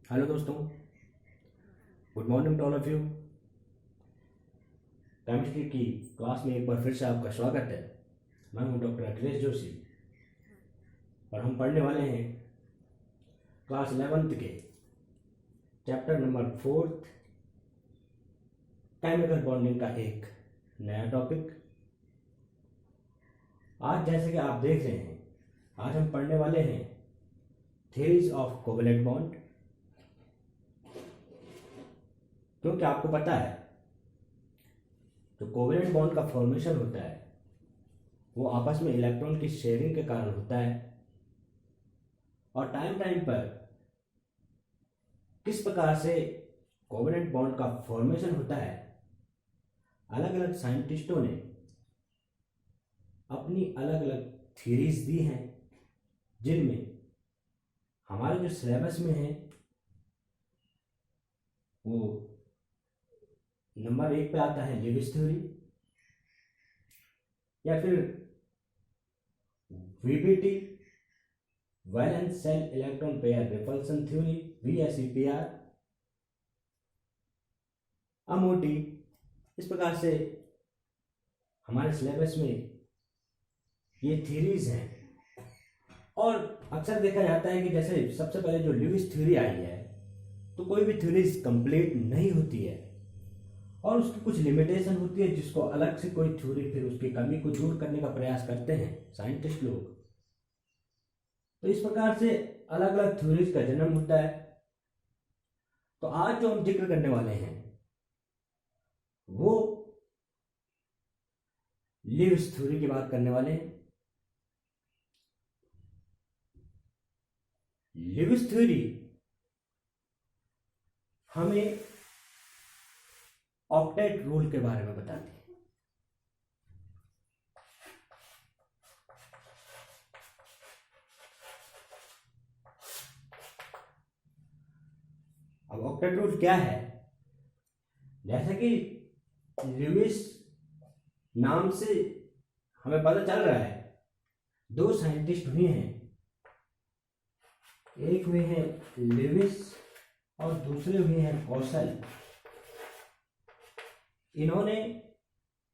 Hello दोस्तों, good morning to all of you. Chemistry की class में एक बार फिर से आपका स्वागत है। मैं हूं डॉक्टर अखिलेश जोशी और हम पढ़ने वाले हैं क्लास 11th के चैप्टर नंबर 4 केमिकल बॉन्डिंग का एक नया टॉपिक। आज जैसे कि आप देख रहे हैं, आज हम पढ़ने वाले हैं थ्योरीज ऑफ कोवेलेंट बॉन्ड। क्योंकि आपको पता है जो कोवेलेंट बॉन्ड का फॉर्मेशन होता है वो आपस में इलेक्ट्रॉन की शेयरिंग के कारण होता है, और टाइम टाइम पर किस प्रकार से कोवेलेंट बॉन्ड का फॉर्मेशन होता है अलग अलग साइंटिस्टों ने अपनी अलग अलग थ्योरीज दी हैं, जिनमें हमारे जो सिलेबस में है वो नंबर 1 पे आता है लीविस थ्योरी, या फिर VBT valence shell electron pair repulsion theory, VSEPR, अमोटी। इस प्रकार से हमारे सिलेबस में ये थ्योरीज हैं। और अक्सर देखा जाता है कि जैसे सबसे पहले जो ल्यूइस थ्योरी आई है, तो कोई भी थ्योरीज कंप्लीट नहीं होती है और उसकी कुछ लिमिटेशन होती है, जिसको अलग से कोई थ्योरी फिर उसकी कमी को दूर करने का प्रयास करते हैं साइंटिस्ट लोग। तो इस प्रकार से अलग अलग थ्योरीज का जन्म होता है। तो आज जो हम जिक्र करने वाले हैं वो लीविस थ्योरी की बात करने वाले हैं। लीविस थ्योरी हमें ऑक्टेट रूल के बारे में बताती है। अब ऑक्टेट रूल क्या है? जैसे कि ल्यूइस नाम से हमें पता चल रहा है, दो साइंटिस्ट हुए हैं, एक हुए हैं ल्यूइस और दूसरे हुए हैं कौशल। इन्होंने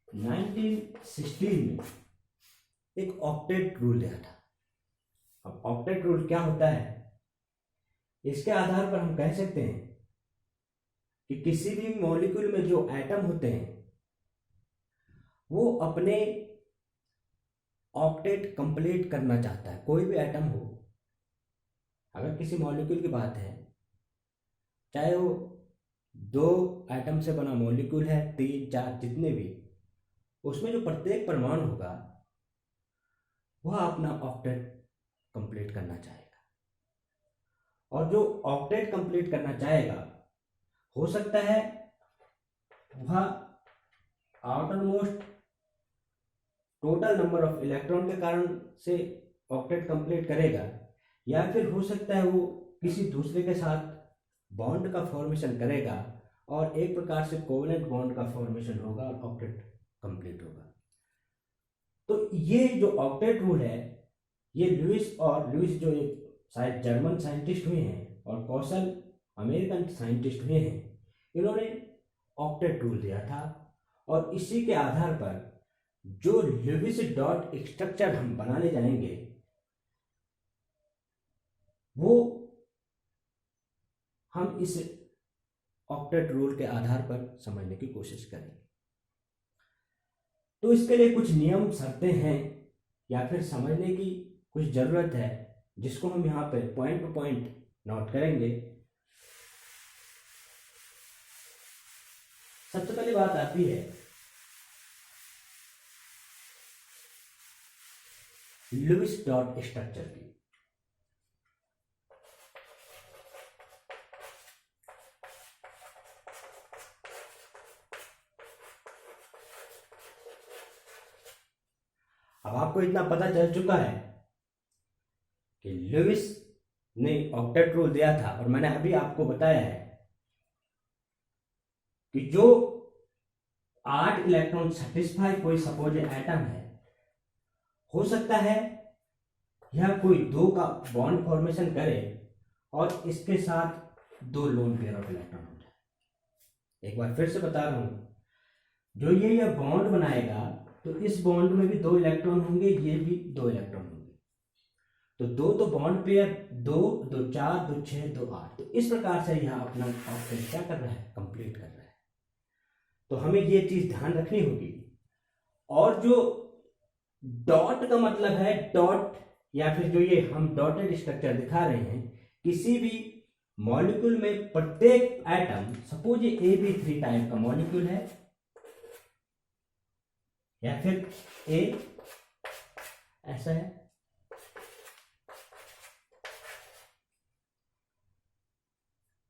1916 में एक ऑक्टेट रूल दिया था। अब ऑक्टेट रूल क्या होता है? इसके आधार पर हम कह सकते हैं कि किसी भी मॉलिक्यूल में जो एटम होते हैं वो अपने ऑक्टेट कंप्लीट करना चाहता है। कोई भी एटम हो, अगर किसी मॉलिक्यूल की बात है, चाहे वो 2 एटम से बना मॉलिक्यूल है, 3, 4, जितने भी, उसमें जो प्रत्येक परमाणु होगा वह अपना ऑक्टेट कंप्लीट करना चाहेगा। और जो ऑक्टेट कंप्लीट करना चाहेगा, हो सकता है वह outer most total number of electron के कारण से ऑक्टेट कंप्लीट करेगा, या फिर हो सकता है वो किसी दूसरे के साथ बॉन्ड का फॉर्मेशन करेगा और एक प्रकार से कोवेलेंट बॉन्ड का फॉर्मेशन होगा और ऑक्टेट कंप्लीट होगा। तो ये जो ऑक्टेट रूल है, ये लुइस जो एक शायद जर्मन साइंटिस्ट हुए हैं और कौशल अमेरिकन साइंटिस्ट हुए हैं, इन्होंने ऑक्टेट रूल दिया था। और इसी के आधार पर जो लुइस डॉट स्ट्रक्चर हम बनाने जाएंगे वो हम इस ऑक्टेट रूल के आधार पर समझने की कोशिश करेंगे। तो इसके लिए कुछ नियम शर्तें हैं या फिर समझने की कुछ जरूरत है, जिसको हम यहाँ पे पॉइंट टू पॉइंट नोट करेंगे। सबसे पहली बात आती है लुइस डॉट स्ट्रक्चर की। अब आपको इतना पता चल चुका है कि लुइस ने ऑक्टेट रूल दिया था, और मैंने अभी आपको बताया है कि जो 8 इलेक्ट्रॉन सेटिस्फाई कोई सपोज एटम है, हो सकता है यह कोई 2 का बॉन्ड फॉर्मेशन करे और इसके साथ दो लोन पेयर ऑफ इलेक्ट्रॉन हो जाए। एक बार फिर से बता रहा हूं, जो ये बॉन्ड बनाएगा तो इस बॉन्ड में भी दो इलेक्ट्रॉन होंगे, ये भी दो इलेक्ट्रॉन होंगे, तो दो तो बॉन्ड पेयर, दो दो चार, दो छह, दो आठ। तो इस प्रकार से यह अपना ऑक्टेट क्या कर रहा है, कंप्लीट कर रहा है। तो हमें ये चीज ध्यान रखनी होगी। और जो डॉट का मतलब है, डॉट या फिर जो ये हम डॉटेड स्ट्रक्चर दिखा रहे हैं, किसी भी मॉलिक्यूल में प्रत्येक एटम, सपोज ये AB3 टाइप का मॉलिक्यूल है या फिर ए ऐसा है,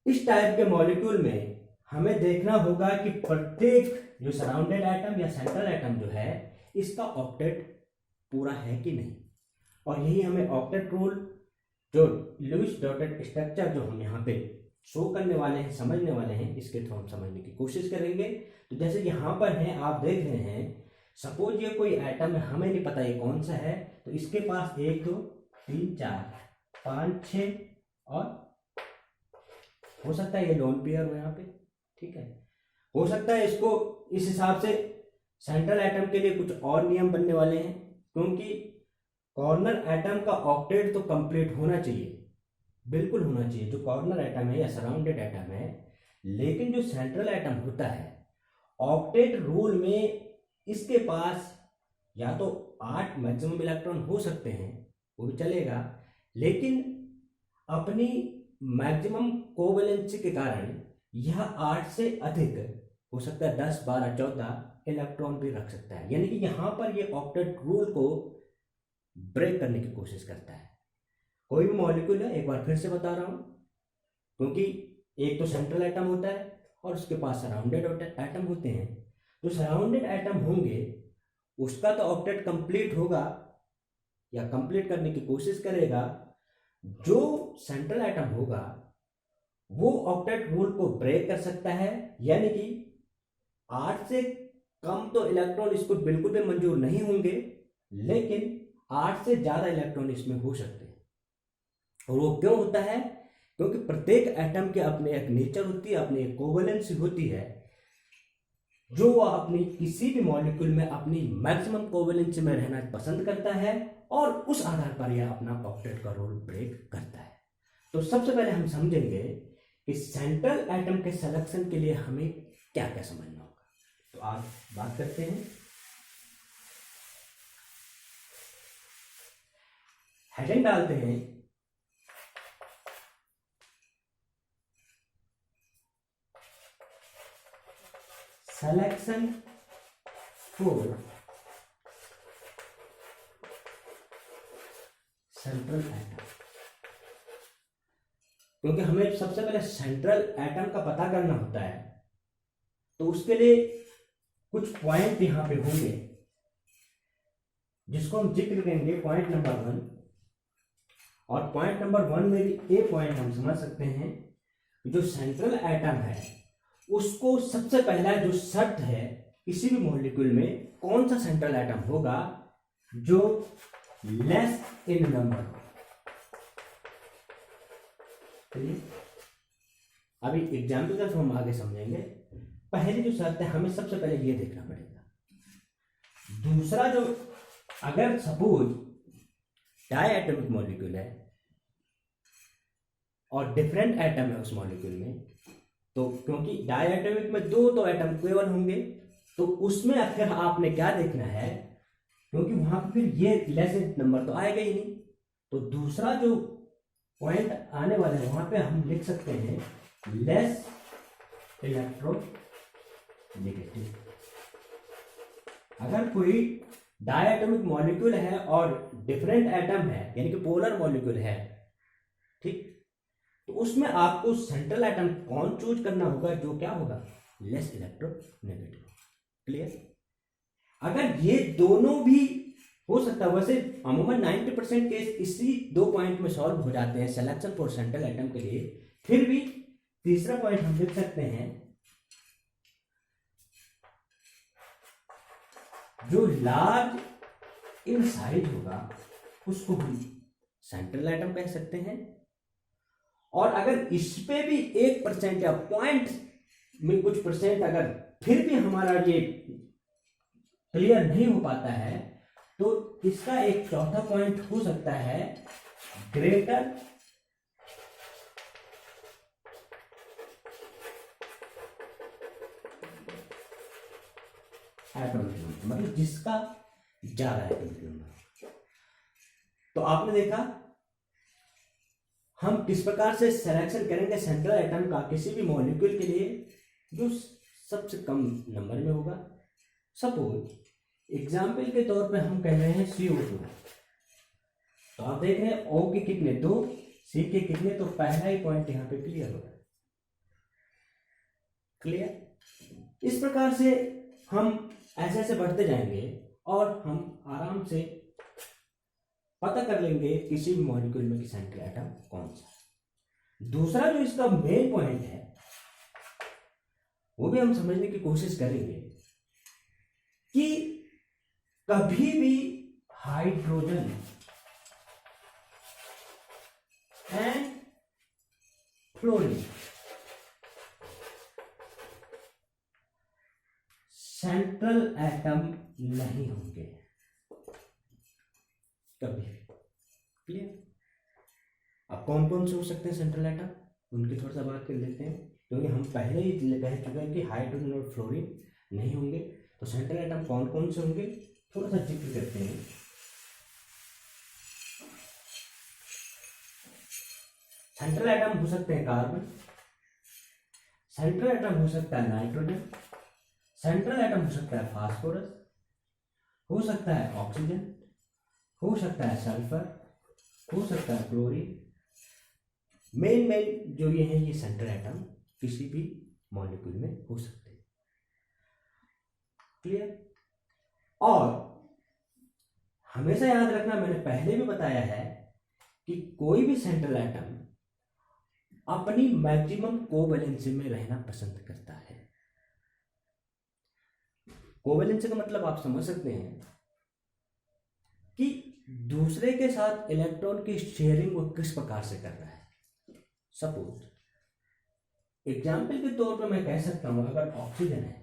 इस टाइप के मॉलिक्यूल में हमें देखना होगा कि प्रत्येक जो सराउंडेड एटम या सेंट्रल एटम जो है, इसका ऑक्टेट पूरा है कि नहीं। और यही हमें ऑक्टेट रूल, जो लुईस डॉटेड स्ट्रक्चर जो हम यहाँ पे शो करने वाले हैं, समझने वाले हैं, इसके थ्रू हम समझने की कोशिश करेंगे। तो जैसे यहाँ पर है, आप देख रहे हैं, सपोज ये कोई एटम है, हमें नहीं पता ये कौन सा है, तो इसके पास 1 2 3 4 5 6 और हो सकता है ये लोन पेयर हो यहाँ पे, ठीक है। हो सकता है इसको इस हिसाब से सेंट्रल एटम के लिए कुछ और नियम बनने वाले हैं, क्योंकि कॉर्नर एटम का ऑक्टेट तो कंप्लीट होना चाहिए, बिल्कुल होना चाहिए, जो कॉर्नर एटम है या सराउंडेड एटम है। लेकिन जो सेंट्रल एटम होता है, ऑक्टेट रूल में इसके पास या तो 8 मैक्सिमम इलेक्ट्रॉन हो सकते हैं, वो भी चलेगा, लेकिन अपनी मैक्सिमम कोवेलेंसी के कारण यह 8 से अधिक हो सकता है, 10 12 14 इलेक्ट्रॉन भी रख सकता है। यानी कि यहां पर यह ऑक्टेट रूल को ब्रेक करने की कोशिश करता है। कोई भी मॉलिक्यूल है, एक बार फिर से बता रहा हूं, क्योंकि एक तो सेंट्रल एटम होता है और उसके पास सराउंडेड एटम होते हैं। जो सराउंडेड एटम होंगे उसका तो ऑक्टेट कंप्लीट होगा या कंप्लीट करने की कोशिश करेगा। जो सेंट्रल एटम होगा वो ऑक्टेट रूल को ब्रेक कर सकता है, यानी कि 8 से कम तो इलेक्ट्रॉन इसको बिल्कुल भी मंजूर नहीं होंगे, लेकिन 8 से ज्यादा इलेक्ट्रॉन इसमें हो सकते हैं। और वो क्यों होता है, क्योंकि प्रत्येक एटम के अपने एक नेचर होती है, अपनी एक कोवेलेंसी होती है, जो वह अपनी किसी भी मॉलिक्यूल में अपनी मैक्सिमम कोवेलेंसी में रहना पसंद करता है, और उस आधार पर यह अपना ऑक्टेट का रोल ब्रेक करता है। तो सबसे पहले हम समझेंगे कि सेंट्रल एटम के सिलेक्शन के लिए हमें क्या क्या समझना होगा। तो आज बात करते हैं, हेडिंग डालते हैं सिलेक्शन फॉर सेंट्रल एटम, क्योंकि हमें सबसे पहले सेंट्रल एटम का पता करना होता है। तो उसके लिए कुछ पॉइंट यहां पे होंगे जिसको हम जिक्र करेंगे, पॉइंट नंबर 1। और पॉइंट नंबर 1 में भी एक पॉइंट हम समझ सकते हैं, जो सेंट्रल एटम है उसको सबसे पहला जो शर्त है, किसी भी मॉलिक्यूल में कौन सा सेंट्रल एटम होगा जो लेस इन नंबर हो। अभी एग्जाम्पल का हम आगे समझेंगे। पहली जो शर्त है, हमें सबसे पहले ये देखना पड़ेगा। दूसरा जो, अगर सपोज डाई एटॉमिक मॉलिक्यूल है और डिफरेंट एटम है उस मॉलिक्यूल में, तो क्योंकि डाई एटॉमिक में दो तो एटम केवल होंगे, तो उसमें फिर आपने क्या देखना है, क्योंकि वहां पर फिर ये लेस नंबर तो आएगा ही नहीं। तो दूसरा जो पॉइंट आने वाला है, वहां पे हम लिख सकते हैं लेस इलेक्ट्रोनेगेटिव। अगर कोई डायटोमिक मॉलिक्यूल है और डिफरेंट एटम है, यानी कि पोलर मॉलिक्यूल है, ठीक, तो उसमें आपको सेंट्रल एटम कौन चूज करना होगा, जो क्या होगा, लेस इलेक्ट्रोनेगेटिव। क्लियर। अगर ये दोनों भी हो सकता है, वैसे अमूमन 90% केस इसी 2 पॉइंट में सॉल्व हो जाते हैं सिलेक्शन फॉर सेंट्रल एटम के लिए। फिर भी तीसरा पॉइंट हम लिख सकते हैं, जो लार्ज इन साइज होगा उसको हम सेंट्रल एटम कह सकते हैं, और अगर इस पे भी 1% या पॉइंट में कुछ परसेंट अगर फिर भी हमारा ये क्लियर नहीं हो पाता है, तो इसका एक चौथा पॉइंट हो सकता है ग्रेटर एटॉमिक नंबर, मतलब जिसका ज्यादा एटॉमिक नंबर। तो आपने देखा हम किस प्रकार से सिलेक्शन करेंगे सेंट्रल एटम का किसी भी मॉलिक्यूल के लिए जो सबसे कम नंबर में होगा। सपोज एग्जाम्पल के तौर पे हम कह रहे हैं CO2, तो आप देख रहे हैं O के कितने 2, C के कितने, तो पहला ही पॉइंट यहां पे क्लियर होगा। क्लियर? इस प्रकार से हम ऐसे ऐसे बढ़ते जाएंगे और हम आराम से पता कर लेंगे किसी भी मॉलिक्यूल में कि सेंट्रल एटम कौन सा है। दूसरा जो इसका मेन पॉइंट है वो भी हम समझने की कोशिश करेंगे कि कभी भी hydrogen and fluorine central atom नहीं होंगे कभी। क्लियर? अब कौन कौन से हो सकते हैं सेंट्रल एटम, उनकी थोड़ा सा बात कर लेते हैं, क्योंकि हम पहले ही कह चुके हैं कि हाइड्रोजन और फ्लोरीन नहीं होंगे। तो सेंट्रल एटम कौन कौन से होंगे थोड़ा सा जिक्र करते हैं। सेंट्रल एटम हो सकते हैं कार्बन, सेंट्रल एटम हो सकता है नाइट्रोजन, सेंट्रल एटम हो सकता है फास्फोरस, हो सकता है ऑक्सीजन, हो सकता है सल्फर, हो सकता है क्लोरीन। मेन जो ये है ये सेंट्रल एटम किसी भी मॉलिक्यूल में हो सकते हैं। क्लियर? और हमेशा याद रखना, मैंने पहले भी बताया है कि कोई भी सेंट्रल एटम अपनी मैक्सिमम कोवैलेंसी में रहना पसंद करता है। कोवैलेंसी का मतलब आप समझ सकते हैं कि दूसरे के साथ इलेक्ट्रॉन की शेयरिंग वो किस प्रकार से कर रहा है। सपोज एग्जाम्पल के तौर पर मैं कह सकता हूं अगर ऑक्सीजन है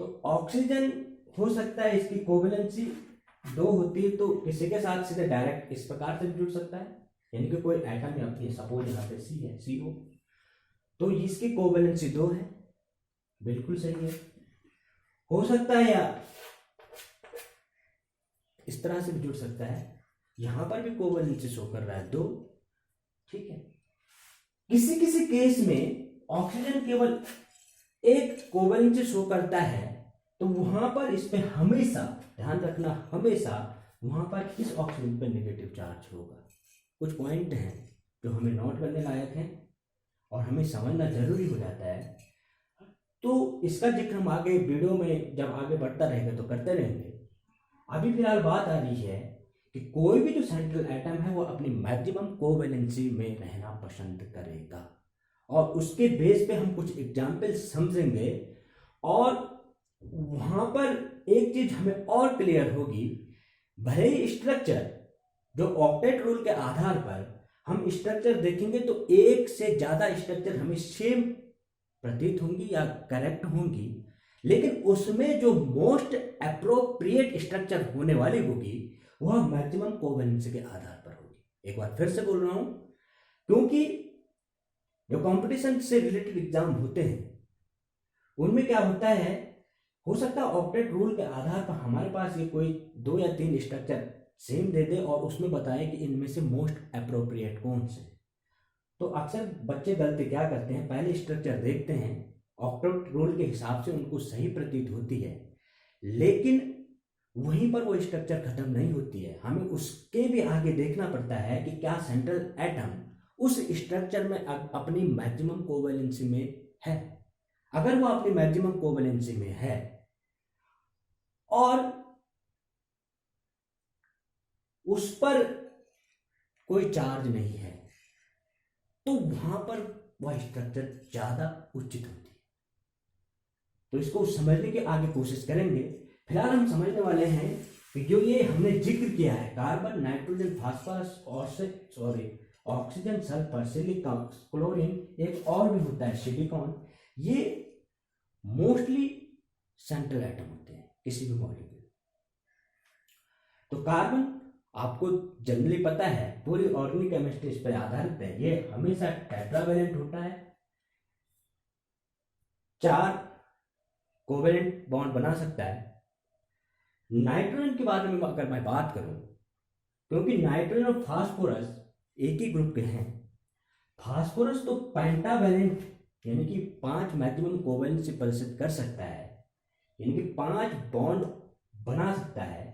तो ऑक्सीजन हो सकता है इसकी कोवैलेंसी 2 होती है, तो किसी के साथ सीधे डायरेक्ट इस प्रकार से जुड़ सकता है, यानी कि कोई एटम या अपनी सपोज यहाँ पे C है CO, तो इसकी कोवैलेंसी 2 है, बिल्कुल सही है। हो सकता है या इस तरह से भी जुड़ सकता है, यहां पर भी कोवैलेंसी शो कर रहा है 2, ठीक है। किसी किसी केस में ऑक्सीजन केवल एक कोवैलेंसी शो करता है, तो वहां पर इस पे हमेशा ध्यान रखना, हमेशा वहां पर इस ऑक्सीजन पे नेगेटिव चार्ज होगा। कुछ पॉइंट हैं जो हमें नोट करने लायक हैं और हमें समझना जरूरी हो जाता है। तो इसका जिक्र हम आगे वीडियो में जब आगे बढ़ता रहेगा तो करते रहेंगे। अभी फिलहाल बात आ रही है कि कोई भी जो सेंट्रल एटम है वो अपनी मैक्सिमम कोवैलेंसी में रहना पसंद करेगा, और उसके बेस पे हम कुछ एग्जाम्पल समझेंगे और वहां पर एक चीज हमें और क्लियर होगी। भले ही स्ट्रक्चर जो ऑक्टेट रूल के आधार पर हम स्ट्रक्चर देखेंगे तो एक से ज्यादा स्ट्रक्चर हमें सेम प्रतीत होंगी या करेक्ट होंगी, लेकिन उसमें जो मोस्ट अप्रोप्रिएट स्ट्रक्चर होने वाली होगी वह मैक्सिमम कोवैलेंसी के आधार पर होगी। एक बार फिर से बोल रहा हूं, क्योंकि जो कंपटीशन से रिलेटेड एग्जाम होते हैं उनमें क्या होता है, हो सकता है ऑक्टेट रूल के आधार पर हमारे पास ये कोई 2 या 3 स्ट्रक्चर सेम दे दे और उसमें बताए कि इनमें से मोस्ट अप्रोप्रिएट कौन से। तो अक्सर बच्चे गलती क्या करते हैं, पहले स्ट्रक्चर देखते हैं, ऑक्टेट रूल के हिसाब से उनको सही प्रतीत होती है, लेकिन वहीं पर वो स्ट्रक्चर खत्म नहीं होती है। हमें उसके भी आगे देखना पड़ता है कि क्या सेंट्रल एटम उस स्ट्रक्चर में अपनी मैक्सिमम कोवैलेंसी में है। अगर वो अपनी मैक्सिमम कोवैलेंसी में है और उस पर कोई चार्ज नहीं है, तो वहां पर वह स्ट्रक्चर ज्यादा उचित होती है। तो इसको समझने की आगे कोशिश करेंगे। फिलहाल हम समझने वाले हैं कि जो ये हमने जिक्र किया है carbon, nitrogen, phosphorus, oxygen, sulphur, silicon, chlorine, एक और भी होता है सिलिकॉन। ये मोस्टली सेंट्रल एटम होते हैं किसी भी मॉलिक्यूल। तो कार्बन आपको जनरली पता है, पूरी ऑर्गेनिक केमिस्ट्री इस पर आधारित है, ये हमेशा टेट्रावेलेंट होता है, 4 कोवेलेंट बॉन्ड बना सकता है। नाइट्रोजन के बारे में अगर मैं बात करूं, क्योंकि नाइट्रोजन और फास्फोरस एक ही ग्रुप के हैं। फास्फोरस तो पेंटावेलेंट यानी कि 5 मैक्सिमम कोवेलेंसी प्रदर्शित कर सकता है, यानी कि 5 बॉन्ड बना सकता है,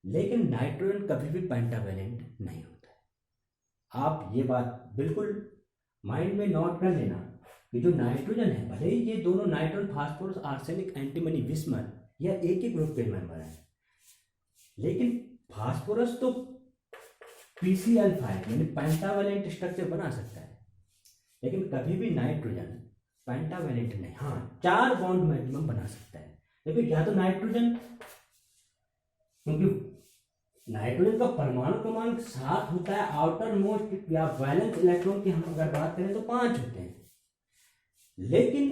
लेकिन नाइट्रोजन कभी भी पेंटावेलेंट नहीं होता है। आप ये बात बिल्कुल माइंड में नोट कर लेना कि जो नाइट्रोजन है, भले ही ये दोनों nitrogen, phosphorus, arsenic, antimony, bismuth या एक ही ग्रुप के मेंबर हैं, लेकिन फास्फोरस तो PCl5 यानी पेंटावेलेंट स्ट्रक्चर बना सकता है, लेकिन कभी भी नाइट्रोजन पेंटावेलेंट नहीं। हाँ, 4 बॉन्ड मैक्सिमम बना सकता है। देखो, या तो नाइट्रोजन, क्योंकि नाइट्रोजन का परमाणु क्रमांक 7 होता है, आउटर मोस्ट या वैलेंस इलेक्ट्रॉन की हम अगर बात करें तो 5 होते हैं, लेकिन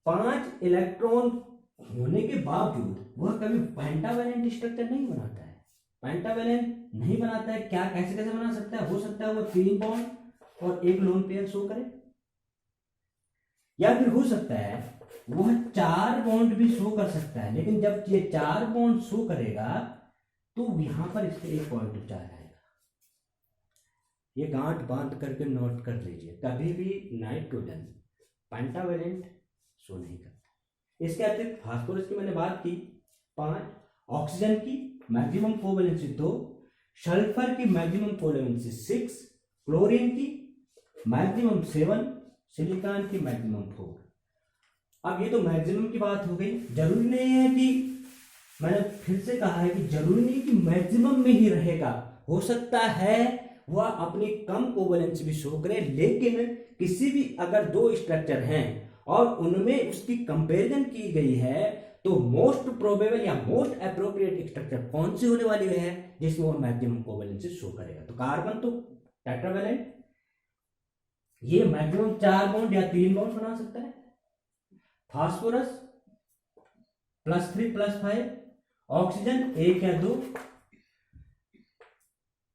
5 इलेक्ट्रॉन होने के बावजूद वह कभी पेंटावेलेंट स्ट्रक्चर नहीं बनाता है। पेंटावेलेंट नहीं बनाता है, क्या कैसे कैसे बना सकता है? हो सकता है वो 3 बॉन्ड और 1 लोन पेयर शो करे, या फिर हो सकता है वह 4 बॉन्ड भी शो कर सकता है, लेकिन जब ये 4 बॉन्ड शो करेगा तो यहां पर इसके एक पॉजिटिव चार्ज आएगा। ये गांठ बांध करके नोट कर लीजिए, कभी भी नाइट्रोजन पेंटावेलेंट शो नहीं करता। इसके अतिरिक्त फास्फोरस की मैंने बात की 5, ऑक्सीजन की मैक्सिमम कोवेलेंसी 2, सल्फर की मैक्सिमम कोवेलेंसी 6, क्लोरीन की मैक्सिमम 7, सिलिकॉन की मैक्सिमम 4। अब ये तो मैक्सिमम की बात हो गई। जरूरी नहीं है कि, मैंने फिर से कहा है कि जरूरी नहीं कि मैक्सिमम में ही रहेगा, हो सकता है वह अपनी कम कोवेलेंसी भी शो करे, लेकिन किसी भी अगर 2 स्ट्रक्चर हैं और उनमें उसकी कंपैरिजन की गई है, तो मोस्ट प्रोबेबल या मोस्ट अप्रोप्रिएट स्ट्रक्चर कौन सी होने वाली है जिसमें वो मैक्सिमम कोवेलेंसी शो करेगा? तो कार्बन तो टेट्रावेलेंट, ये मैक्सिमम 4 बॉन्ड या 3 बॉन्ड बना सकता है। फास्फोरस +3+5, ऑक्सीजन 1 या 2,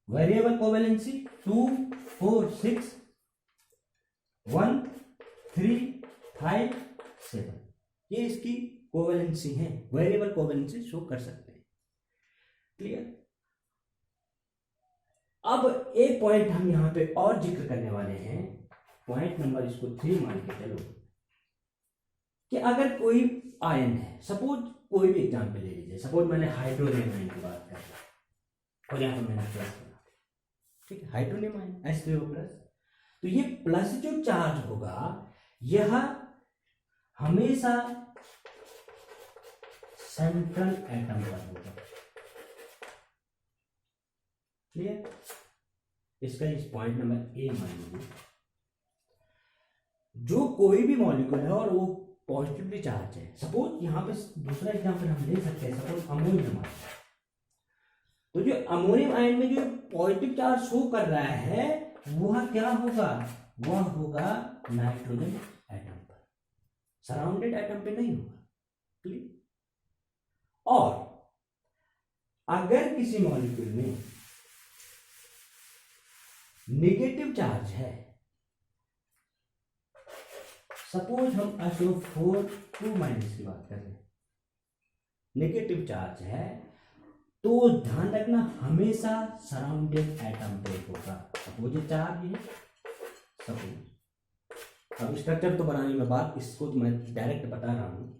वेरिएबल कोवेलेंसी 2, 4, 6, 1, 3, 5, 7, ये इसकी कोवेलेंसी है, वेरिएबल कोवेलेंसी शो कर सकते हैं। क्लियर? अब एक पॉइंट हम यहां पे और जिक्र करने वाले हैं, पॉइंट नंबर इसको 3 मान के चलो, कि अगर कोई आयन है, सपोज कोई भी एग्जाम्पल ले लीजिए, सपोज मैंने हाइड्रोनियम आयन की बात कर और यहां पर मैंने प्लस बना, ठीक है, हाइड्रोनियम आयन H3O+, तो ये प्लस जो चार्ज होगा यह हमेशा सेंट्रल एटम पर होगा। क्लियर? इसका इस पॉइंट नंबर ए मान लीजिए, जो कोई भी मॉलिक्यूल है और वो पॉजिटिवली चार्ज है, सपोज यहां पे दूसरा एग्जांपल हम ले सकते हैं, सपोज अमोनियम आयन, तो जो अमोनियम आयन में जो पॉजिटिव चार्ज शो कर रहा है वह क्या होगा? वह होगा नाइट्रोजन एटम पर, सराउंडेड एटम पे नहीं होगा। क्लियर? और अगर किसी मॉलिक्यूल में नेगेटिव चार्ज है, सपोज हम SO4 2- की बात कर रहे हैं, नेगेटिव चार्ज है, तो ध्यान रखना हमेशा सराउंडेड एटम पे होगा। सपोज ये चार्ज है, सपोज, अब स्ट्रक्चर तो बनाने में बात, इसको तो मैं डायरेक्ट बता रहा हूं,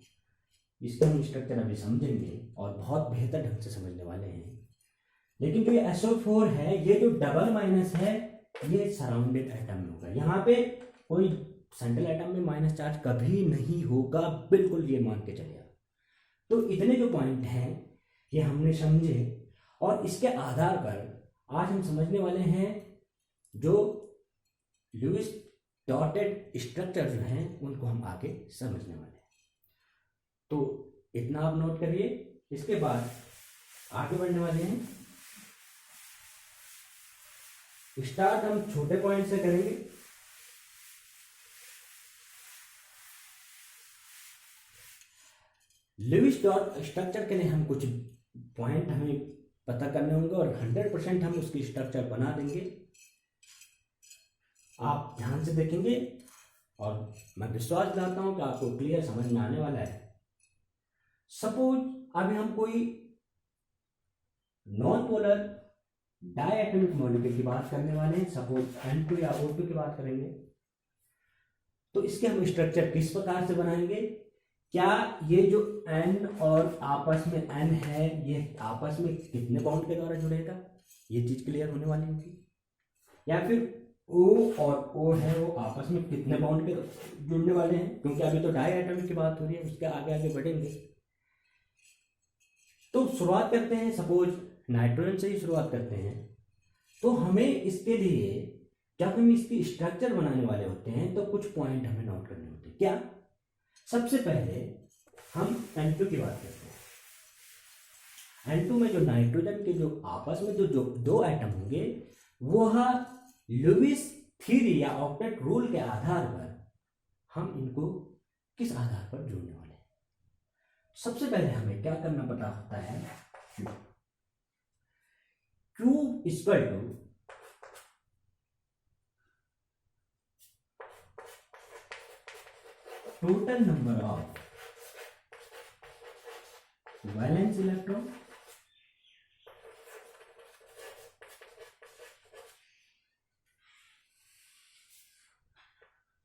इसका हम स्ट्रक्चर अभी समझेंगे और बहुत बेहतर ढंग से समझने वाले हैं। लेकिन जो ये SO4 है, ये जो डबल माइनस है, ये सराउंडेड एटम में होगा। यहाँ पे कोई सेंट्रल एटम में माइनस चार्ज कभी नहीं होगा, बिल्कुल ये मान के चलिए। तो इतने जो पॉइंट हैं ये हमने समझे, और इसके आधार पर आज हम समझने वाले हैं जो लुईस डॉटेड स्ट्रक्चर जो हैं उनको हम आगे समझने वाले हैं। तो इतना आप नोट करिए, इसके बाद आगे बढ़ने वाले हैं। स्टार्ट हम छोटे पॉइंट से करेंगे। लुईस डॉट स्ट्रक्चर के लिए हम कुछ पॉइंट हमें पता करने होंगे और 100% हम उसकी स्ट्रक्चर बना देंगे। आप ध्यान से देखेंगे और मैं विश्वास दिलाता हूं कि आपको क्लियर समझ में आने वाला है। सपोज अभी हम कोई नॉन पोलर डायएटॉमिक मॉलिक्यूल की बात करने वाले हैं, सपोज N2 या O2 की बात करेंगे, तो इसके हम स्ट्रक्चर किस प्रकार से बनाएंगे? क्या ये जो N और आपस में N है, ये आपस में कितने बॉन्ड के द्वारा जुड़ेगा, ये चीज क्लियर होने वाली होगी। या फिर O और O है, वो आपस में कितने बॉन्ड के जुड़ने वाले हैं, क्योंकि अभी तो डायएटॉमिक की बात हो रही है, उसके आगे आगे बढ़ेंगे। तो शुरुआत करते हैं, सपोज नाइट्रोजन से ही शुरुआत करते हैं। तो हमें इसके लिए जब हम इसकी स्ट्रक्चर बनाने वाले होते हैं तो कुछ पॉइंट हमें नोट करने होते हैं। क्या? सबसे पहले हम N2 की बात करते हैं। N2 में जो नाइट्रोजन के जो आपस में जो दो एटम होंगे, वह लुईस थ्योरी या ऑक्टेट रूल के आधार पर हम इनको किस आधार पर जोड़ने वाले हैं? सबसे पहले हमें क्या करना पता होता है? Q equal to total number of valence electron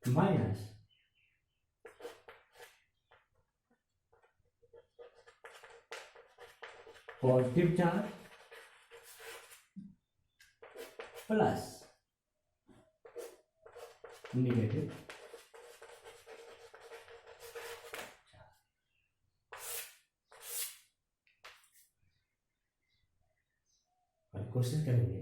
minus positive charge plus negative. कोशिश करेंगे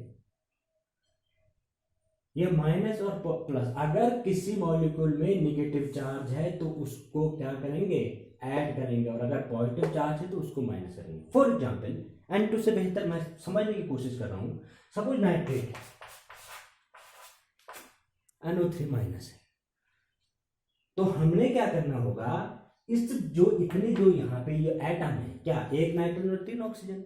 ये माइनस और प्लस, अगर किसी मॉलिक्यूल में निगेटिव चार्ज है तो उसको क्या करेंगे? ऐड करेंगे, और अगर पॉजिटिव चार्ज है तो उसको माइनस करेंगे। फॉर एग्जांपल N2 से बेहतर मैं समझने की कोशिश कर रहा हूं। सपोज नाइट्रेट NO3 माइनस है, तो हमने क्या करना होगा? इस जो इतने जो यहाँ पे ये एटम है, क्या एक नाइट्रोजन और 3 ऑक्सीजन,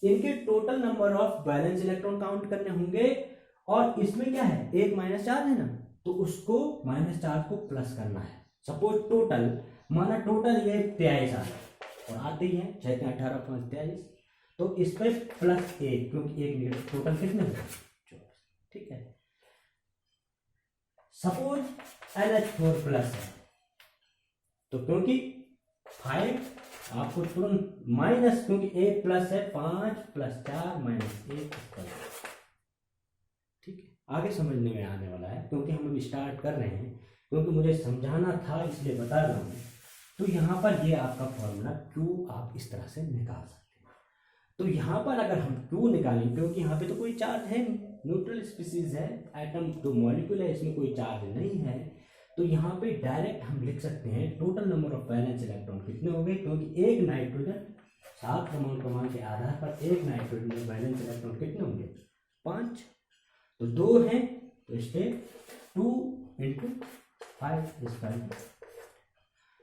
इनके total number of valence electron count करने होंगे। और इसमें क्या है? एक माइनस चार्ज है ना, तो उसको माइनस चार्ज को प्लस करना है। सपोज टोटल माना टोटल ये 23 आ और आते ही है 6 के 18 5 23, तो इस पे प्लस 1, क्योंकि एक नेगेटिव, टोटल कितने होगा? 24। ठीक है। सपोज NH4 प्लस है, तो क्योंकि 5 आपको तुरंत माइनस, क्योंकि 1 प्लस है, 5 प्लस 4 माइनस 1। ठीक है, आगे समझने में आने वाला है, क्योंकि हम अभी स्टार्ट कर रहे हैं, क्योंकि मुझे समझाना था इसलिए बता रहा हूं। तो यहाँ पर ये आपका फॉर्मूला Q आप इस तरह से निकाल सकते हैं। तो यहाँ पर अगर हम Q निकालें, क्योंकि यहाँ पे तो कोई चार्ज है नहीं, न्यूट्रल स्पीसीज है, एटम जो मॉलिक्यूल है इसमें कोई चार्ज नहीं है, तो यहाँ पे डायरेक्ट हम लिख सकते हैं total number of valence electron कितने हो गए, क्योंकि एक नाइट्रोजन 7 क्रमांक के आधार पर एक नाइट्रोजन में वैलेंस इलेक्ट्रॉन कितने होंगे? 5। तो 2 हैं, तो इसके 2 × 5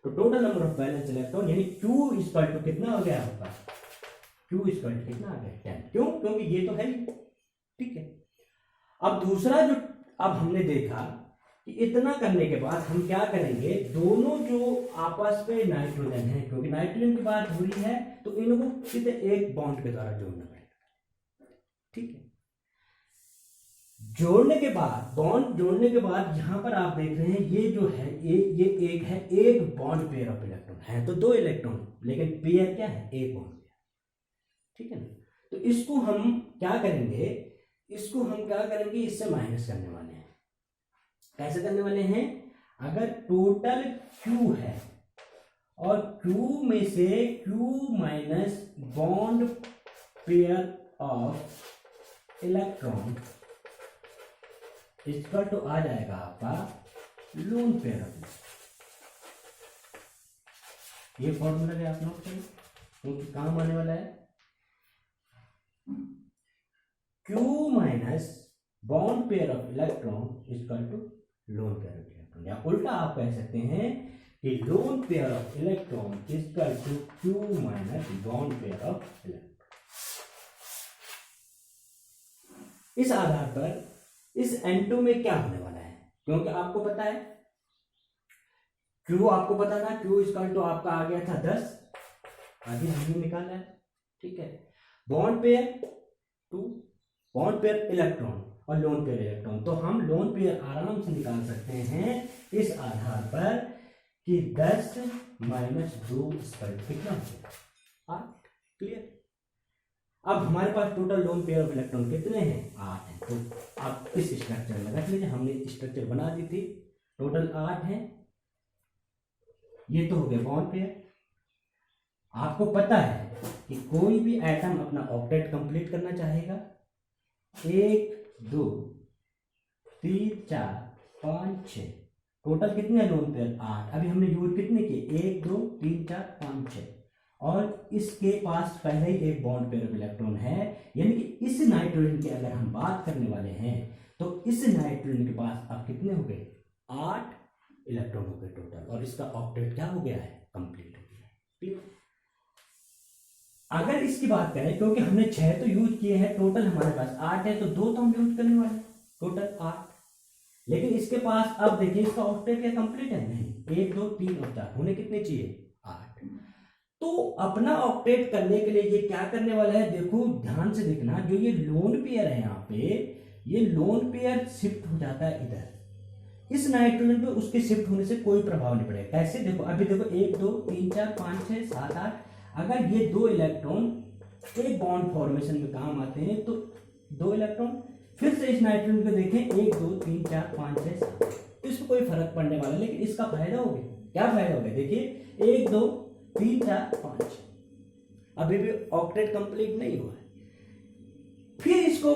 तो total number of valence electron यानी Q इक्वल टू कितना हो गया होगा? Q इक्वल टू कितना आ गया? 10। क्यों? क्योंकि ये तो है ही। ठीक है। अब दूसरा जो अब हमने देखा कि इतना करने के बाद हम क्या करेंगे? दोनों जो आपस में नाइट्रोजन है, क्योंकि नाइट्रोजन की बात हो रही है, तो इनको किसी एक बॉन्ड के द्वारा जोड़ना पड़ेगा। ठीक है। जोड़ने के बाद, बॉन्ड जोड़ने के बाद यहां पर आप देख रहे हैं ये जो है ये एक है, एक बॉन्ड पेयर ऑफ इलेक्ट्रॉन है, तो 2 इलेक्ट्रॉन, लेकिन पेयर क्या है? एक बॉन्ड पेयर। ठीक है ना। तो इसको हम क्या करेंगे? इससे माइनस करने वाले हैं। कैसे करने वाले हैं? अगर टोटल Q है और Q में से Q minus bond pair of electron equal to आ जाएगा आपका लोन पेयर ऑफ। ये फॉर्मूला है, आप नोट करें क्योंकि काम आने वाला है। Q minus bond pair of electron equal to lone pair of electron, या उल्टा आप कह सकते हैं कि lone pair of electron equal to Q minus bond pair of electron. इस आधार पर इस N2 में क्या होने वाला है, क्योंकि आपको पता है Q, आपको पता था Q इक्वल टू आपका आ गया था 10, अभी हमने निकाला है, ठीक है। Bond pair to bond pair electron और लोन पेयर इलेक्ट्रॉन, तो हम लोन पेयर आराम से निकाल सकते हैं इस आधार पर कि 10 माइनस 2 कितना हो गया 8। क्लियर। अब हमारे पास total lone pair of electron कितने हैं 8 हैं, तो आप इस स्ट्रक्चर में रख लीजिए, हमने स्ट्रक्चर बना दी थी, टोटल 8 है। ये तो हो गया बॉन्ड पेयर। आपको पता है कि कोई भी एटम अपना ऑक्टेट कंप्लीट करना चाहेगा, 1 2 3 4 5 6, टोटल कितने लोन पेयर 8। अभी हमने यूज कितने किए 1 2 3 4 5 6, और इसके पास पहले ही एक बॉन्ड पेयर ऑफ इलेक्ट्रॉन है, यानी कि इस नाइट्रोजन की अगर हम बात करने वाले हैं तो इस नाइट्रोजन के पास अब कितने हो गए 8 इलेक्ट्रॉन हो गए टोटल, और इसका ऑक्टेट क्या हो गया है कंप्लीट हो गया। क्लियर। अगर इसकी बात करें, क्योंकि हमने 6 तो यूज किए हैं, टोटल हमारे पास 8 है, तो 2 तो हम यूज करने वाले, टोटल 8। लेकिन इसके पास अब देखिए इसका ऑक्टेट क्या कंप्लीट है, नहीं, 1 2 3 और 4 होने कितने चाहिए 8। तो अपना ऑक्टेट करने के लिए ये क्या करने वाला है, देखो ध्यान से देखना, जो ये लोन पेयर है यहाँ पे, ये लोन पेयर शिफ्ट हो जाता है इधर, इस नाइट्रोजन पे उसके शिफ्ट होने से कोई प्रभाव नहीं पड़ेगा। कैसे, देखो अभी देखो 1 2 3 4 5 6 7 8, अगर ये 2 इलेक्ट्रॉन एक बॉन्ड फॉर्मेशन में काम आते हैं तो 2 इलेक्ट्रॉन फिर से इस नाइट्रोजन को देखें 1 2 3 4 5 6 7, तो इसको कोई फर्क पड़ने वाला, लेकिन इसका फायदा हो गया। क्या फायदा हो गया, देखिए 1 2 3 4 5, अभी भी ऑक्टेट कंप्लीट नहीं हुआ है। फिर इसको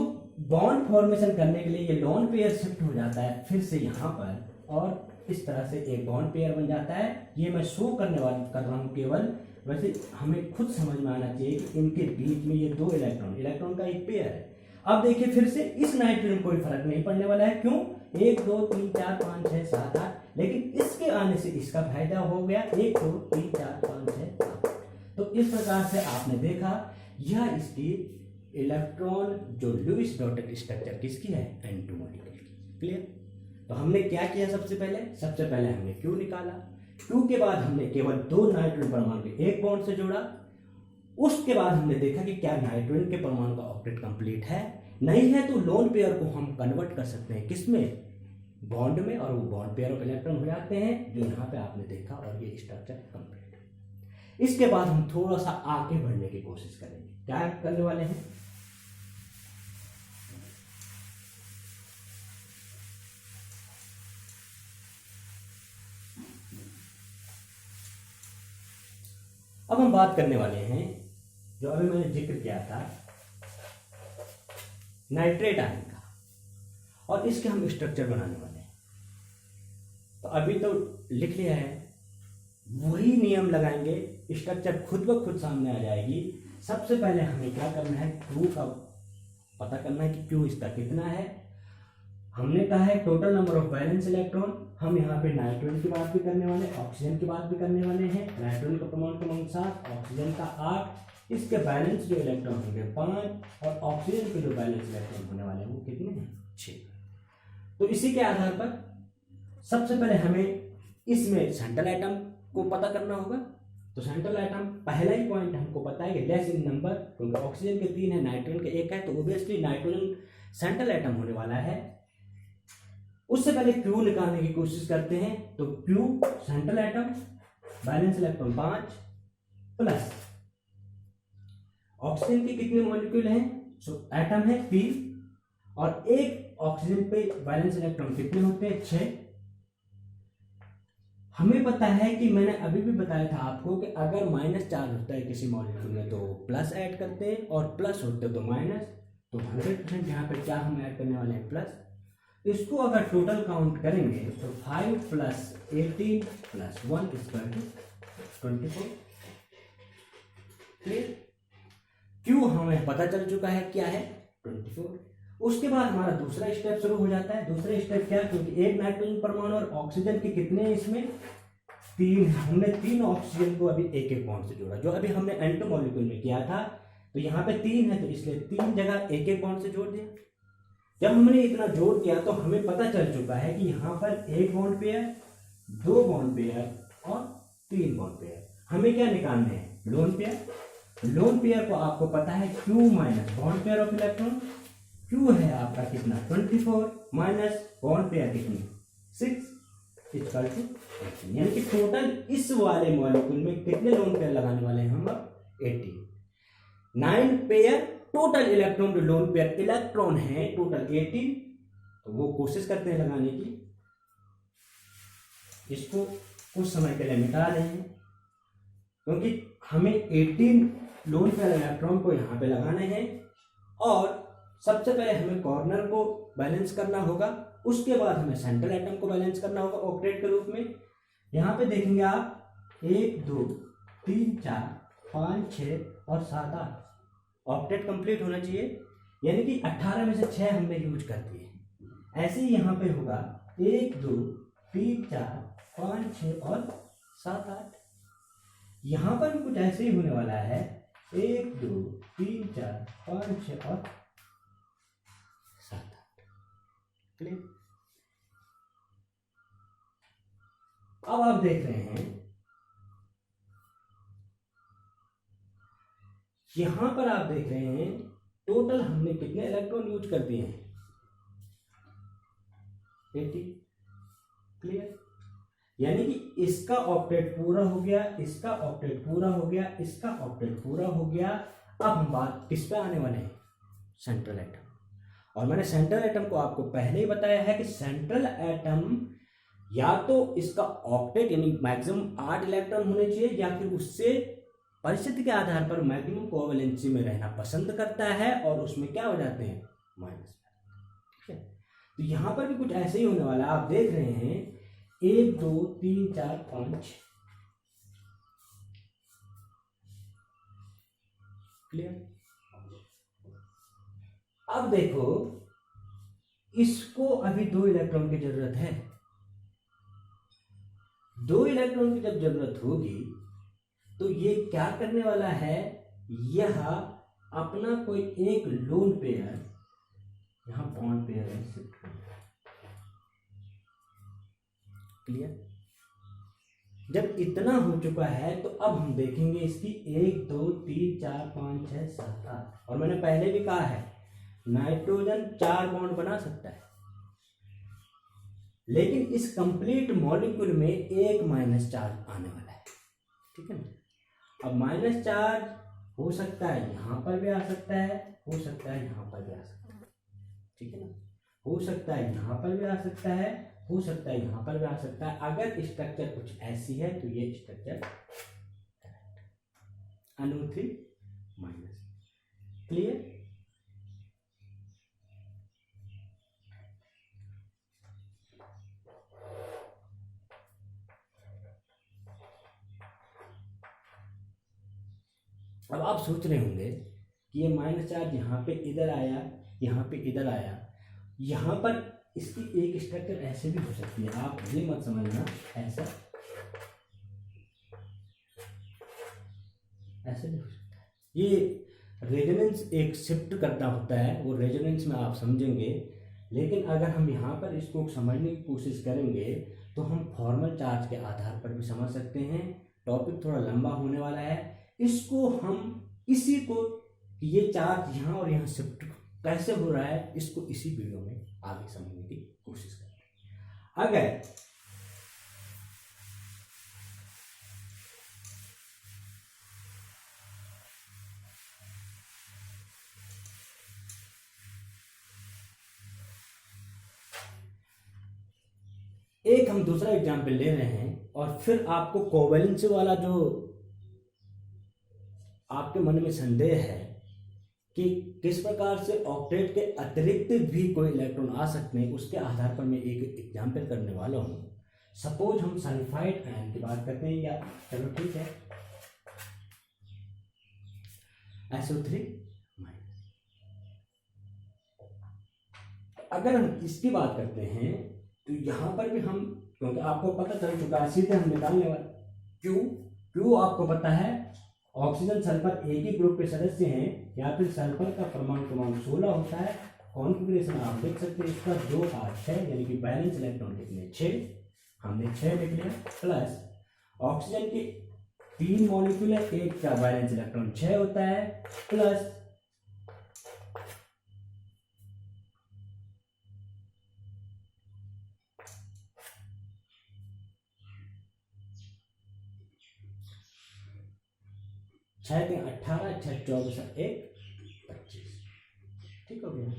बॉन्ड फॉर्मेशन करने के लिए ये लोन पेयर शिफ्ट हो जाता है फिर से यहाँ पर, और इस तरह से एक बॉन्ड पेयर बन जाता है। ये मैं शो करने वाला कर रहा हूँ केवल, वैसे हमें खुद समझ में आना चाहिए कि इनके बीच में ये 2 इलेक्ट्रॉन का एक पेयर है। अब देखिए फिर से इस नाइट्रोजन कोई फर्क नहीं पड़ने वाला है, क्यों 1 2 3 4 5 6 7 8, लेकिन इसके आने से इसका फायदा हो गया 1 2 3 4 5 6 7। तो इस प्रकार से आपने देखा यह इसकी इलेक्ट्रॉन जो लुईस डॉटेड स्ट्रक्चर किसकी है N2 मॉलिक्यूल की। क्लियर। तो हमने क्या किया, सबसे पहले हमने क्यू निकाला, क्यू के बाद हमने केवल 2 नाइट्रोजन परमाणु के एक बॉन्ड से जोड़ा, उसके बाद हमने देखा कि क्या नाइट्रोजन के परमाणु का ऑक्टेट कंप्लीट है, नहीं है तो लोन पेयर को हम कन्वर्ट कर सकते हैं किसमें बॉन्ड में, और वो बॉन्ड पेयर ऑफ इलेक्ट्रॉन हो जाते हैं जो यहाँ पे आपने देखा, और ये स्ट्रक्चर कंप्लीट। इसके बाद हम थोड़ा सा आगे बढ़ने की कोशिश करेंगे। क्या करने वाले हैं, अब हम बात करने वाले हैं जो अभी मैंने जिक्र किया था नाइट्रेट आयन का, और इसके हम स्ट्रक्चर बनाने वाले हैं। तो अभी तो लिख लिया है, वही नियम लगाएंगे, स्ट्रक्चर खुद ब खुद सामने आ जाएगी। सबसे पहले हमें क्या करना है, क्यू का पता करना है कि क्यू इसका कितना है। हमने कहा है total number of valence electron, हम यहाँ पे नाइट्रोजन की बात भी करने वाले, ऑक्सीजन की बात भी करने वाले हैं। नाइट्रोजन का परमाणु क्रमांक 7, ऑक्सीजन का 8, इसके बैलेंस जो इलेक्ट्रॉन होंगे 5, और ऑक्सीजन के जो बैलेंस इलेक्ट्रॉन होने वाले हैं वो कितने हैं 6। तो इसी के आधार पर सबसे पहले हमें इसमें सेंट्रल एटम को पता करना होगा। तो सेंट्रल एटम पहला ही पॉइंट हमको पता है कि लेस इन नंबर, क्योंकि ऑक्सीजन के 3 है, नाइट्रोजन के 1 है, तो ओबियसली नाइट्रोजन सेंट्रल एटम होने वाला है। उससे पहले क्यू निकालने की कोशिश करते हैं। तो Q central atom, balance electron 5, plus oxygen के कितने मॉलिक्यूल हैं, एटम है 3, और एक ऑक्सीजन पे बैलेंस इलेक्ट्रॉन कितने होते हैं 6। हमें पता है कि मैंने अभी भी बताया था आपको कि अगर माइनस चार्ज होता है किसी मॉलिक्यूल में तो प्लस ऐड करते हैं, और प्लस होते तो माइनस। तो 100% यहाँ पे क्या हम ऐड करने वाले हैं प्लस। इसको अगर टोटल काउंट करेंगे तो 5 + 18 + 1 = 24। क्लियर। क्यू हमें पता चल चुका है क्या है 24, उसके बाद हमारा दूसरा स्टेप शुरू हो जाता है। दूसरा स्टेप क्या, क्योंकि एक नाइट्रोजन परमाणु और ऑक्सीजन के कितने हैं इसमें, 3। हमने 3 ऑक्सीजन को अभी एक एक बॉन्ड से जोड़ा, जो अभी हमने एंटो मॉलिक्यूल में किया था। तो यहाँ पे 3 है, तो इसलिए 3 जगह एक एक बॉन्ड से जोड़ दिया। जब हमने इतना जोड़ दिया तो हमें पता चल चुका है कि यहाँ पर 1 बॉन्ड पेयर, 2 बॉन्ड पेयर और 3 बॉन्ड पेयर। हमें क्या निकालने हैं, लोन पेयर। लोन पेयर को आपको पता है Q minus bond pair of electron. Q है आपका कितना, 24 माइनस बॉन्ड पेयर कितनी, 6 इक्वल टू 18। यानी कि टोटल इस वाले मॉलिक्यूल में कितने लोन पेयर लगाने वाले हैं हम अब, 18। 9 पेयर टोटल इलेक्ट्रॉन, जो लोन पेयर इलेक्ट्रॉन है टोटल 18। तो वो कोशिश करते हैं लगाने की, इसको कुछ समय के लिए मिटा रहे हैं, क्योंकि हमें 18 लोन पेयर इलेक्ट्रॉन को यहाँ पे लगाने हैं। और सबसे पहले हमें कॉर्नर को बैलेंस करना होगा, उसके बाद हमें सेंट्रल एटम को बैलेंस करना होगा ऑक्टेट के रूप में। यहाँ पे देखेंगे आप 1 2 3 4 5 6 और 7 8 ऑक्टेट कंप्लीट होना चाहिए, यानी कि 18 में से 6 हमने यूज कर दिए। ऐसे ही यहाँ पे होगा 1 2 3 4 5 6 और 7 8। यहाँ पर भी कुछ ऐसे ही होने वाला है, 1 2 3 4 5 6 और 7 8। क्लियर। अब आप देख रहे हैं यहां पर, आप देख रहे हैं टोटल हमने कितने इलेक्ट्रॉन यूज कर दिए हैं, 80। क्लियर। यानी कि इसका ऑक्टेट पूरा हो गया, इसका ऑक्टेट पूरा हो गया, इसका ऑक्टेट पूरा हो गया। अब हम बात किस पे आने वाले हैं, सेंट्रल एटम। और मैंने सेंट्रल एटम को आपको पहले ही बताया है कि सेंट्रल एटम या तो इसका ऑक्टेट यानी मैक्सिमम 8 इलेक्ट्रॉन होने चाहिए, या फिर उससे परिस्थिति के आधार पर मैक्सिमम कोवेलेंसी में रहना पसंद करता है, और उसमें क्या हो जाते हैं, माइनस। ठीक है। तो यहां पर भी कुछ ऐसे ही होने वाला है। आप देख रहे हैं 1 2 3 4 5। क्लियर। अब देखो, इसको अभी 2 इलेक्ट्रॉन की जरूरत है। 2 इलेक्ट्रॉन की जब जरूरत होगी तो ये क्या करने वाला है, यह अपना कोई एक लोन पेयर, यहां बॉन्ड पेयर है, शिफ्ट कर। क्लियर। जब इतना हो चुका है तो अब हम देखेंगे इसकी 1 2 3 4 5 6 7 8। और मैंने पहले भी कहा है नाइट्रोजन 4 बॉन्ड बना सकता है, लेकिन इस कंप्लीट मॉलिक्यूल में एक माइनस चार्ज आने वाला है। ठीक है ना। अब माइनस चार्ज हो सकता है यहां पर भी आ सकता है, हो सकता है यहां पर भी आ सकता है। ठीक है ना। हो सकता है यहां पर भी आ सकता है, हो सकता है यहां पर भी आ सकता है। अगर स्ट्रक्चर कुछ ऐसी है तो ये स्ट्रक्चर NO3 माइनस। क्लियर। अब आप सोच रहे होंगे कि ये माइनस चार्ज यहाँ पे इधर आया, यहाँ पे इधर आया, यहाँ पर इसकी एक स्ट्रक्चर ऐसे भी हो सकती है। आप ये मत समझना ऐसा, ऐसे भी हो सकता है। ये रेजोनेंस एक शिफ्ट करता होता है, वो रेजोनेंस में आप समझेंगे। लेकिन अगर हम यहाँ पर इसको समझने की कोशिश करेंगे तो हम फॉर्मल चार्ज के आधार पर भी समझ सकते हैं। टॉपिक थोड़ा लंबा होने वाला है, इसको हम इसी को, ये चार्ज यहाँ और यहाँ शिफ्ट कैसे हो रहा है, इसको इसी वीडियो में आगे समझने की कोशिश करें। अगर एक हम दूसरा एग्जाम्पल ले रहे हैं और फिर आपको कोवेलेंसी वाला जो आपके मन में संदेह है कि किस प्रकार से ऑक्टेट के अतिरिक्त भी कोई इलेक्ट्रॉन आ सकते हैं, उसके आधार पर मैं एक एग्जाम्पल करने वाला हूं। सपोज हम सल्फाइड आयन की बात करते हैं, या चलो ठीक है SO3 माइनस। अगर हम इसकी बात करते हैं तो यहाँ पर भी हम, क्योंकि आपको पता चल चुका है, सीधे हम निकालने वाले क्यू। क्यू आपको पता है ऑक्सीजन सल्फर एक ही ग्रुप के सदस्य हैं, या फिर सल्फर का परमाणु क्रमांक 16 होता है। कॉन्फ़िगरेशन आप देख सकते हैं इसका 2 8 6, यानी कि बैलेंस इलेक्ट्रॉन कितने 6, हमने 6 लिख लिया। प्लस ऑक्सीजन के 3 मॉलिक्यूल है, एक का बैलेंस इलेक्ट्रॉन 6 होता है, प्लस छः 18, 6 24, 1 25। ठीक हो गया।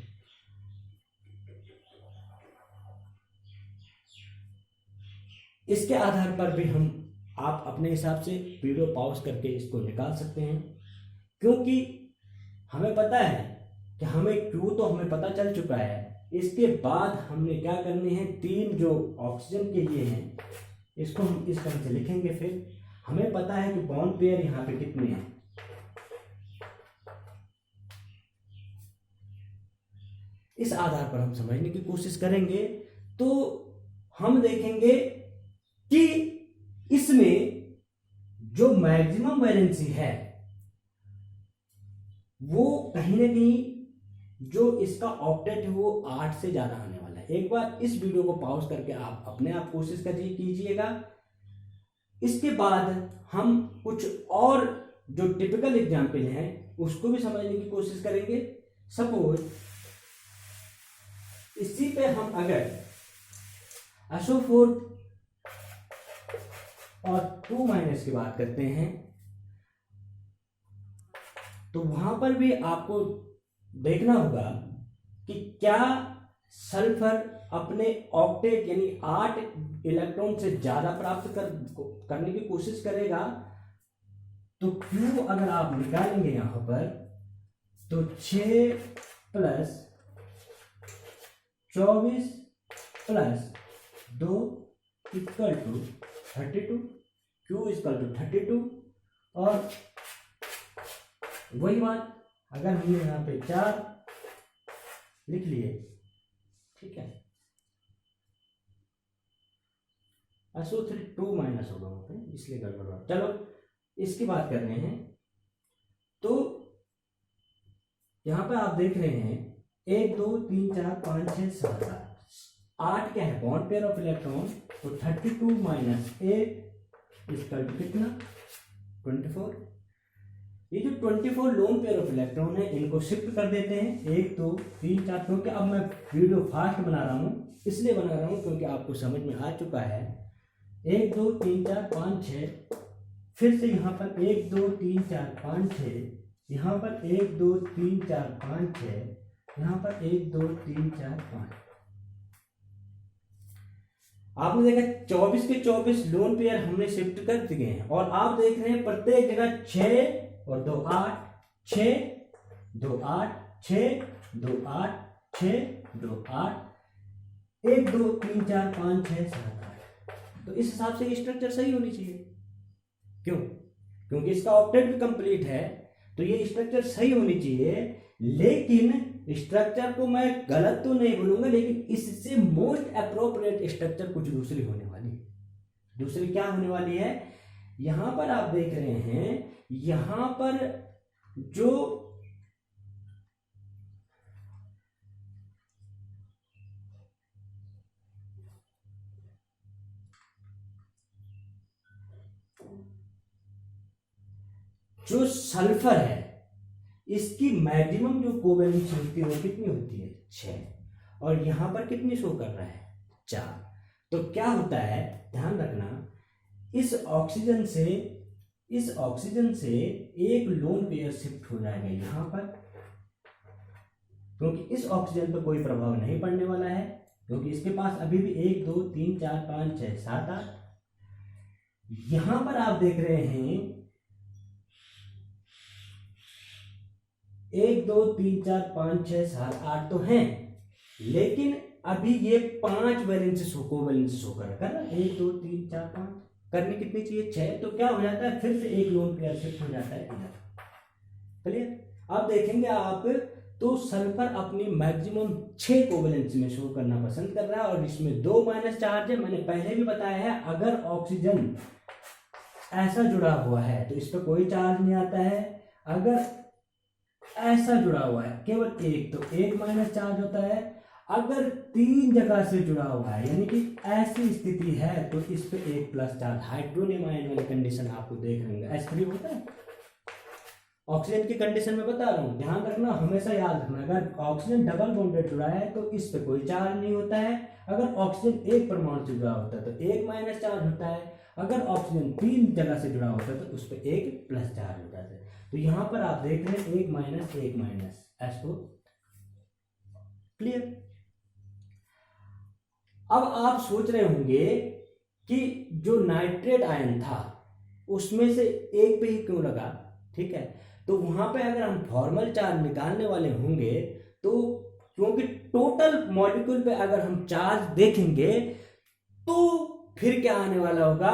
इसके आधार पर भी हम, आप अपने हिसाब से वीडियो पॉज करके इसको निकाल सकते हैं, क्योंकि हमें पता है कि हमें क्यू तो हमें पता चल चुका है। इसके बाद हमने क्या करने हैं, 3 जो ऑक्सीजन के लिए हैं इसको हम इस तरह से लिखेंगे। फिर हमें पता है कि बॉन्ड पेयर यहाँ पे कितने हैं, इस आधार पर हम समझने की कोशिश करेंगे। तो हम देखेंगे कि इसमें जो मैक्सिमम वैलेंसी है वो कहीं ना कहीं जो इसका ऑक्टेट है वो 8 से ज्यादा आने वाला है। एक बार इस वीडियो को पॉज करके आप अपने आप कोशिश कीजिएगा। इसके बाद हम कुछ और जो टिपिकल एग्जाम्पल हैं उसको भी समझने की कोशिश करेंगे। सपोज इसी पे हम अगर SO4 और 2- की बात करते हैं तो वहां पर भी आपको देखना होगा कि क्या सल्फर अपने ऑक्टेट यानी 8 इलेक्ट्रॉन से ज्यादा प्राप्त करने की कोशिश करेगा। तो क्यू अगर आप निकालेंगे यहां पर तो 6 + 24 + 2 = 32, Q = 32। और वही बात अगर हमने यहाँ पे 4 लिख लिए, ठीक है, SO3 2- होगा वहां पे, इसलिए गड़बड़। चलो इसकी बात कर रहे हैं। तो यहां पे आप देख रहे हैं 1 2 3 4 5 6 7 8 क्या है, बॉन्ड पेयर ऑफ इलेक्ट्रॉन। तो 32 - 8 = कितना 24। ये जो 24 लोन पेयर ऑफ इलेक्ट्रॉन है इनको शिफ्ट कर देते हैं 1 2 3 4, क्योंकि अब मैं वीडियो फास्ट बना रहा हूं, इसलिए बना रहा हूं क्योंकि आपको समझ में आ चुका है। 1 2 3 4 5 6, फिर से यहाँ पर 1 2 3 4 5 6, यहाँ पर 1 2 3 4 5 6, यहाँ पर 1 2 3 4 5। आपने देखा 24 के 24 लोन पेयर हमने शिफ्ट कर दिए हैं, और आप देख रहे हैं प्रत्येक जगह 6 और 2 8, 6 2 8, 6 2 8, 6 2 8, 1 2 3 4 5 6 7 8। तो इस हिसाब से स्ट्रक्चर सही होनी चाहिए। क्यों? क्योंकि इसका ऑक्टेट भी कंप्लीट है, तो ये स्ट्रक्चर सही होनी चाहिए। लेकिन स्ट्रक्चर को मैं गलत तो नहीं बोलूंगा, लेकिन इससे मोस्ट अप्रोप्रिएट स्ट्रक्चर कुछ दूसरी होने वाली है। दूसरी क्या होने वाली है? यहां पर आप देख रहे हैं, यहां पर जो सल्फर है इसकी मैक्सिमम जो कोवैलेंसी होती है वो कितनी होती है 6, और यहां पर कितनी शो कर रहा है 4। तो क्या होता है, ध्यान रखना, इस ऑक्सीजन से एक लोन पेयर शिफ्ट हो जाएगा यहां पर, क्योंकि इस ऑक्सीजन पर कोई प्रभाव नहीं पड़ने वाला है, क्योंकि इसके पास अभी भी 1 2 3 4 5 6 7 8। यहां पर आप देख रहे हैं 1 2 3 4 5 6 7 8 तो हैं, लेकिन अभी ये 5 वैलेंसी कोवैलेंसी शो कर रहा है। 1 2 3 4 5 करनी कितनी चाहिए 6, तो क्या हो जाता है, फिर से एक लोन पेयर शिफ्ट हो जाता है इधर। क्लियर? अब देखेंगे आप तो सल्फर अपनी मैक्सिमम 6 कोवेलेंस में शो करना पसंद कर रहा है और इसमें 2 माइनस चार्ज है। मैंने पहले भी बताया है, अगर ऑक्सीजन ऐसा जुड़ा हुआ है तो इस पर कोई चार्ज नहीं आता है, अगर ऐसा जुड़ा हुआ है केवल एक, तो 1 माइनस चार्ज होता है। अगर 3 जगह से जुड़ा हुआ है यानी कि ऐसी स्थिति है तो इस पे 1 प्लस चार्ज। हाइड्रोनियम आयन वाली कंडीशन आपको देख रहे होंगे, H3 होता है। ऑक्सीजन की कंडीशन में बता रहा हूँ, ध्यान रखना, हमेशा याद रखना, अगर ऑक्सीजन डबल बॉन्डेड जुड़ा है तो इस पे कोई चार्ज नहीं होता है। अगर ऑक्सीजन एक परमाणु से जुड़ा होता है तो 1 माइनस चार्ज होता है। अगर ऑक्सीजन 3 जगह से जुड़ा होता है तो उस पर 1 प्लस चार्ज होता है। तो यहां पर आप देख रहे हैं 1 माइनस 1 माइनस H2। क्लियर? अब आप सोच रहे होंगे कि जो नाइट्रेट आयन था उसमें से एक पे ही क्यों लगा, ठीक है। तो वहां पे अगर हम फॉर्मल चार्ज निकालने वाले होंगे तो क्योंकि टोटल मॉलिक्यूल पे अगर हम चार्ज देखेंगे तो फिर क्या आने वाला होगा,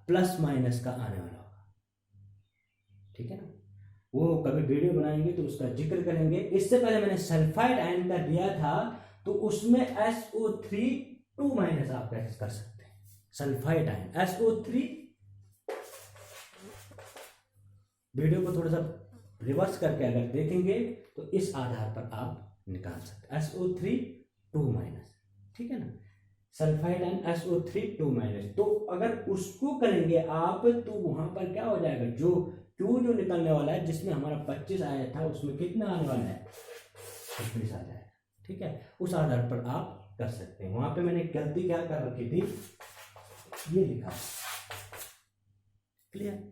प्लस माइनस का आने वाला होगा, ठीक है ना। वो कभी वीडियो बनाएंगे तो उसका जिक्र करेंगे। इससे पहले मैंने सल्फाइड आयन का दिया था तो उसमें SO3 2 माइनस आप कैसे कर सकते हैं। सल्फाइड आयन SO3, वीडियो को थोड़ा सा रिवर्स करके अगर देखेंगे तो इस आधार पर आप निकाल सकते हैं SO3 2 माइनस, ठीक है ना। सल्फाइड आयन SO3 2 माइनस, तो अगर उसको करेंगे आप तो वहां पर क्या हो जाएगा, जो Q जो निकलने वाला है जिसमें हमारा 25 आया था उसमें कितना आने वाला है, 26 आ जाएगा, ठीक है। उस आधार पर आप कर सकते हैं। वहां पे मैंने गलती क्या कर रखी थी, ये लिखा। क्लियर?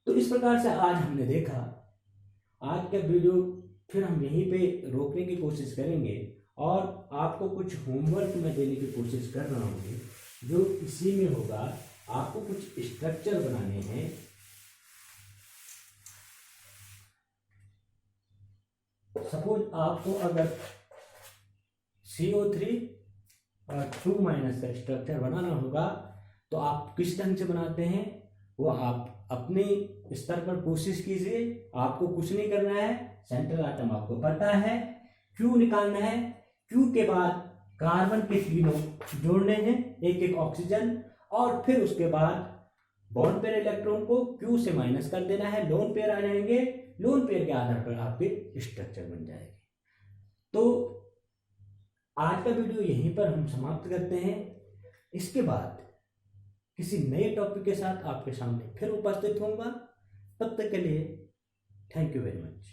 तो इस प्रकार से आज हमने देखा। आज का वीडियो फिर हम यहीं पे रोकने की कोशिश करेंगे और आपको कुछ होमवर्क में देने की कोशिश कर रहा हूँ जो इसी में होगा। आपको कुछ स्ट्रक्चर बनाने हैं। सपोज आपको अगर CO3 और 2 माइनस का स्ट्रक्चर बनाना होगा तो आप किस ढंग से बनाते हैं वो आप अपने स्तर पर कोशिश कीजिए। आपको कुछ नहीं करना है, सेंट्रल आटम आपको पता है, Q निकालना है, Q के बाद कार्बन के तीनों जोड़ने हैं, एक एक ऑक्सीजन, और फिर उसके बाद बॉन्ड पेयर इलेक्ट्रॉन को Q से माइनस कर देना है, लोन पेयर आ जाएंगे, लोन पेयर के आधार पर आपके स्ट्रक्चर बन जाएंगे। तो आज का वीडियो यहीं पर हम समाप्त करते हैं। इसके बाद किसी नए टॉपिक के साथ आपके सामने फिर उपस्थित होऊंगा। तब तक के लिए थैंक यू वेरी मच।